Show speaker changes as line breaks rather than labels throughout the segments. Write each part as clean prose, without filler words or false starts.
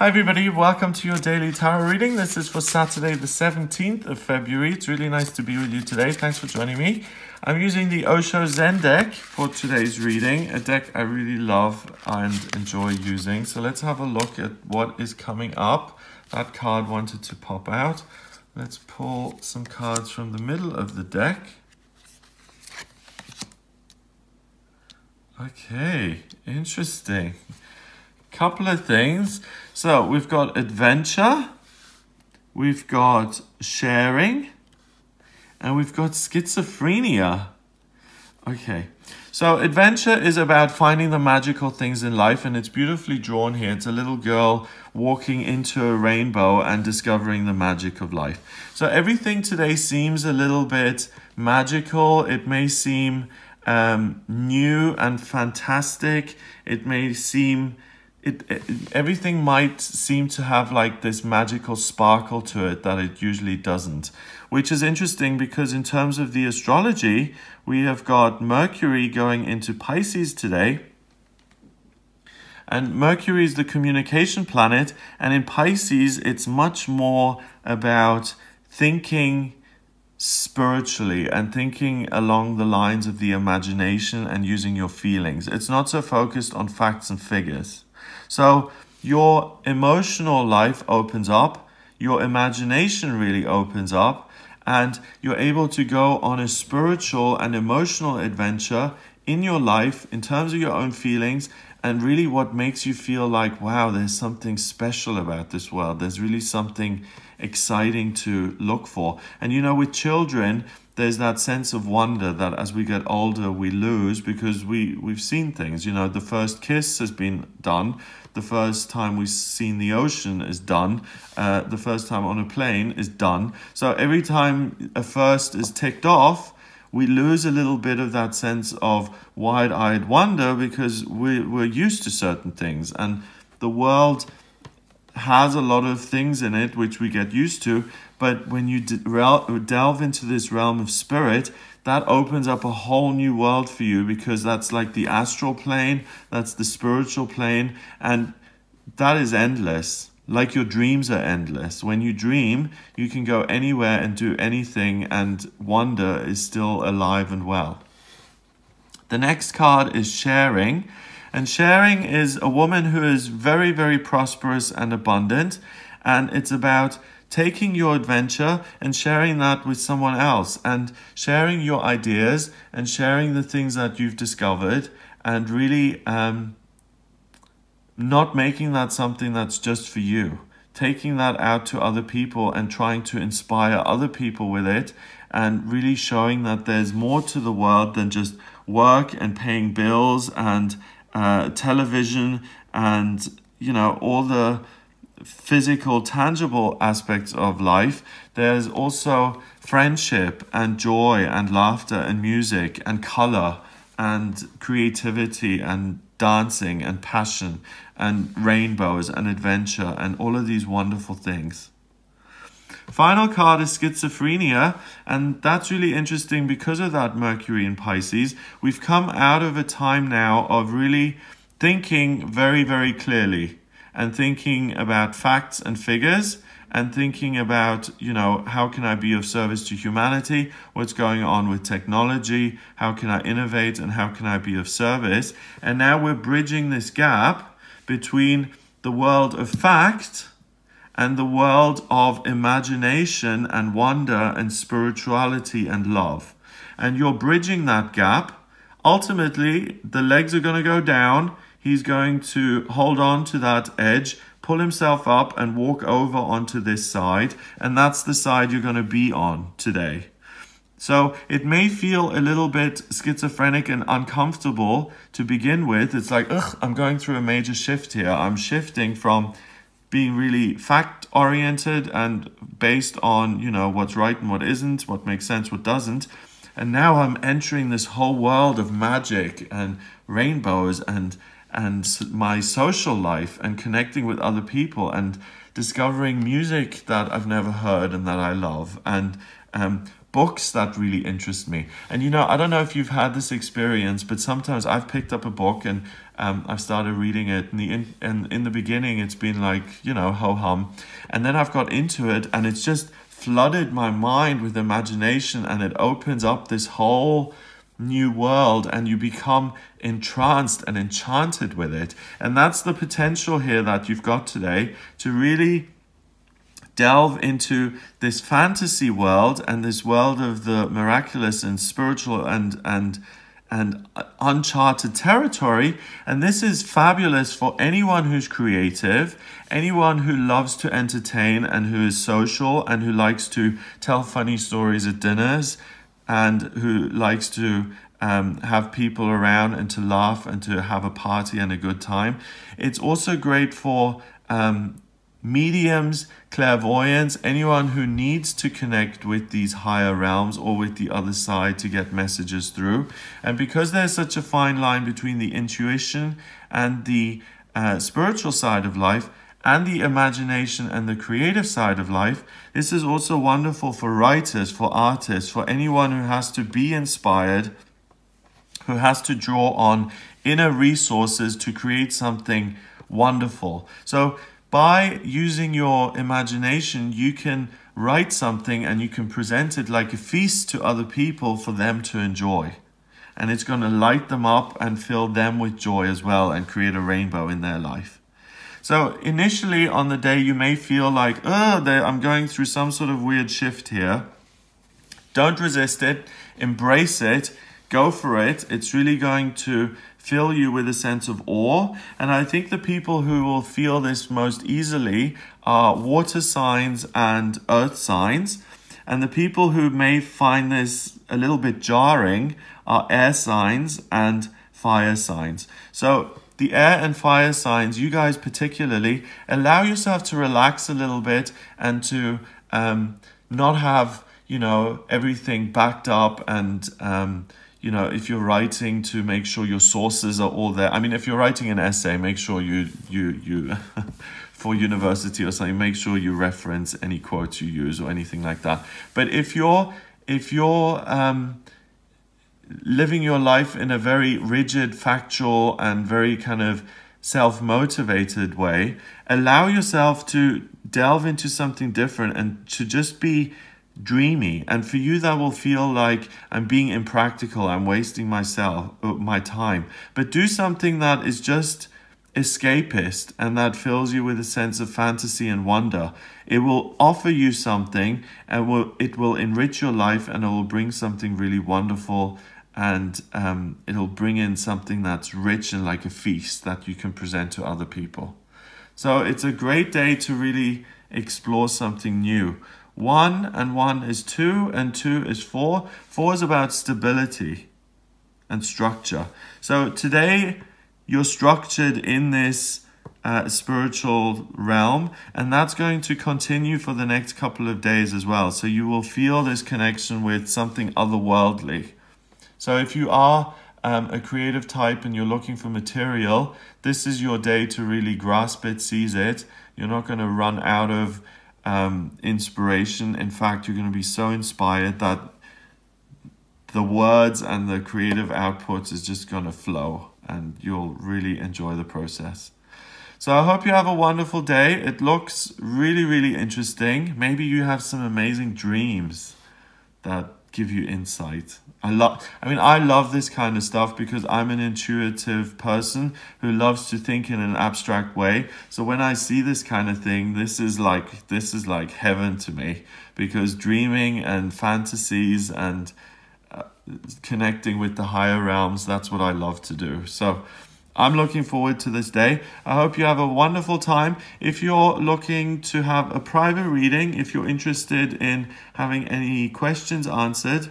Hi everybody, welcome to your daily tarot reading. This is for Saturday the 17th of February. It's really nice to be with you today. Thanks for joining me. I'm using the Osho Zen deck for today's reading, a deck I really love and enjoy using. So let's have a look at what is coming up. That card wanted to pop out. Let's pull some cards from the middle of the deck. Okay, interesting. Couple of things. So we've got adventure, we've got sharing, and we've got schizophrenia. Okay, so adventure is about finding the magical things in life, and it's beautifully drawn here. It's a little girl walking into a rainbow and discovering the magic of life. So everything today seems a little bit magical. It may seem new and fantastic. It may seem everything might seem to have like this magical sparkle to it that it usually doesn't, which is interesting because in terms of the astrology, we have got Mercury going into Pisces today. And Mercury is the communication planet, and in Pisces, it's much more about thinking spiritually and thinking along the lines of the imagination and using your feelings. It's not so focused on facts and figures. So your emotional life opens up, your imagination really opens up, and you're able to go on a spiritual and emotional adventure in your life in terms of your own feelings and really what makes you feel like, wow, there's something special about this world. There's really something exciting to look for. And you know, with children, there's that sense of wonder that as we get older, we lose because we've seen things. You know, the first kiss has been done. The first time we've seen the ocean is done. The first time on a plane is done. So every time a first is ticked off, we lose a little bit of that sense of wide-eyed wonder because we're used to certain things. And the world has a lot of things in it which we get used to, but when you delve into this realm of spirit, that opens up a whole new world for you because that's like the astral plane, that's the spiritual plane, and that is endless. Like your dreams are endless. When you dream, you can go anywhere and do anything, and wonder is still alive and well. The next card is sharing. And sharing is a woman who is very, very prosperous and abundant. And it's about taking your adventure and sharing that with someone else and sharing your ideas and sharing the things that you've discovered and really not making that something that's just for you. Taking that out to other people and trying to inspire other people with it and really showing that there's more to the world than just work and paying bills and television and, you know, all the physical, tangible aspects of life. There's also friendship and joy and laughter and music and color and creativity and dancing and passion and rainbows and adventure and all of these wonderful things. Final card is schizophrenia, and that's really interesting because of that Mercury in Pisces. We've come out of a time now of really thinking very, very clearly and thinking about facts and figures and thinking about, you know, how can I be of service to humanity? What's going on with technology? How can I innovate and how can I be of service? And now we're bridging this gap between the world of fact and the world of imagination and wonder and spirituality and love. And you're bridging that gap. Ultimately, the legs are going to go down. He's going to hold on to that edge, pull himself up and walk over onto this side. And that's the side you're going to be on today. So it may feel a little bit schizophrenic and uncomfortable to begin with. It's like, ugh, I'm going through a major shift here. I'm shifting from being really fact-oriented and based on, you know, what's right and what isn't, what makes sense, what doesn't. And now I'm entering this whole world of magic and rainbows and my social life and connecting with other people and discovering music that I've never heard and that I love, and books that really interest me. And you know, I don't know if you've had this experience, but sometimes I've picked up a book and I've started reading it, and in the beginning it's been like, you know, ho-hum, and then I've got into it and it's just flooded my mind with imagination, and it opens up this whole new world, and you become entranced and enchanted with it. And that's the potential here that you've got today, to really delve into this fantasy world and this world of the miraculous and spiritual and uncharted territory. And this is fabulous for anyone who's creative, anyone who loves to entertain and who is social and who likes to tell funny stories at dinners, and who likes to have people around and to laugh and to have a party and a good time. It's also great for mediums, clairvoyants, anyone who needs to connect with these higher realms or with the other side to get messages through. And because there's such a fine line between the intuition and the spiritual side of life, and the imagination and the creative side of life, this is also wonderful for writers, for artists, for anyone who has to be inspired, who has to draw on inner resources to create something wonderful. So by using your imagination, you can write something and you can present it like a feast to other people for them to enjoy. And it's going to light them up and fill them with joy as well, and create a rainbow in their life. So initially on the day you may feel like, oh, I'm going through some sort of weird shift here. Don't resist it. Embrace it. Go for it. It's really going to fill you with a sense of awe. And I think the people who will feel this most easily are water signs and earth signs. And the people who may find this a little bit jarring are air signs and fire signs. So the air and fire signs, you guys particularly, allow yourself to relax a little bit and to not have, you know, everything backed up, and you know, if you're writing, to make sure your sources are all there. I mean, if you're writing an essay, make sure you for university or something, make sure you reference any quotes you use or anything like that. But if you're living your life in a very rigid, factual, and very kind of self-motivated way, allow yourself to delve into something different and to just be dreamy. And for you, that will feel like I'm being impractical, I'm wasting my time. But do something that is just escapist and that fills you with a sense of fantasy and wonder. It will offer you something, and it will enrich your life, and it will bring something really wonderful, and it'll bring in something that's rich and like a feast that you can present to other people. So it's a great day to really explore something new. 1 and 1 is 2, and 2 is 4. 4 is about stability and structure. So today you're structured in this spiritual realm, and that's going to continue for the next couple of days as well. So you will feel this connection with something otherworldly. So if you are a creative type and you're looking for material, this is your day to really grasp it, seize it. You're not going to run out of inspiration. In fact, you're going to be so inspired that the words and the creative output is just going to flow, and you'll really enjoy the process. So I hope you have a wonderful day. It looks really, really interesting. Maybe you have some amazing dreams that give you insight. I love this kind of stuff because I'm an intuitive person who loves to think in an abstract way. So when I see this kind of thing, this is like heaven to me, because dreaming and fantasies and connecting with the higher realms, that's what I love to do. So I'm looking forward to this day. I hope you have a wonderful time. If you're looking to have a private reading, if you're interested in having any questions answered,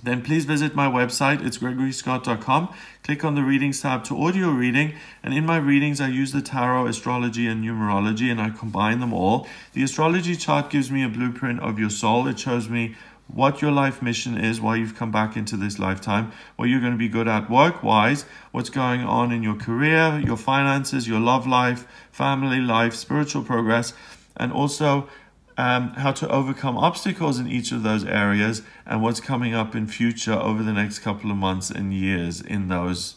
then please visit my website. It's gregoryscott.com. Click on the readings tab to audio reading. And in my readings, I use the tarot, astrology, and numerology, and I combine them all. The astrology chart gives me a blueprint of your soul. It shows me what your life mission is, why you've come back into this lifetime, what you're going to be good at work-wise, what's going on in your career, your finances, your love life, family life, spiritual progress, and also how to overcome obstacles in each of those areas and what's coming up in future over the next couple of months and years in those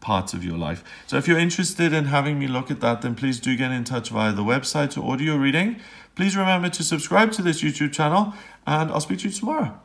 parts of your life. So if you're interested in having me look at that, then please do get in touch via the website to audio reading. Please remember to subscribe to this YouTube channel, and I'll speak to you tomorrow.